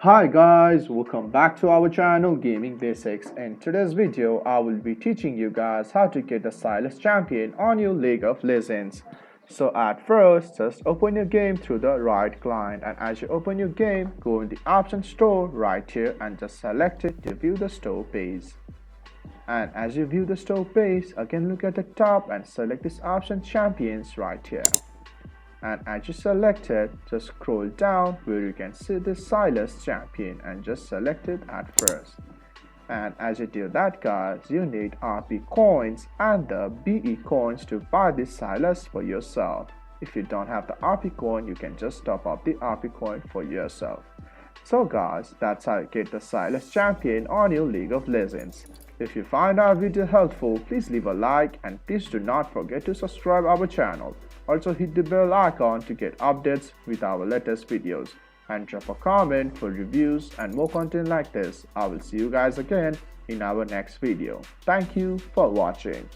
Hi guys, welcome back to our channel Gaming Basics. In today's video, I will be teaching you guys how to get the Sylas Champion on your League of Legends. So at first, just open your game through the Riot client, and as you open your game, go in the option store right here and just select it to view the store page. And as you view the store page, again look at the top and select this option Champions right here. And as you select it, just scroll down where you can see the Sylas Champion and just select it at first. And as you do that guys, you need RP coins and the BE coins to buy this Sylas for yourself. If you don't have the RP coin, you can just top up the RP coin for yourself. So guys, that's how you get the Sylas Champion on your League of Legends. If you find our video helpful, please leave a like and please do not forget to subscribe our channel. Also hit the bell icon to get updates with our latest videos and drop a comment for reviews and more content like this. I will see you guys again in our next video. Thank you for watching.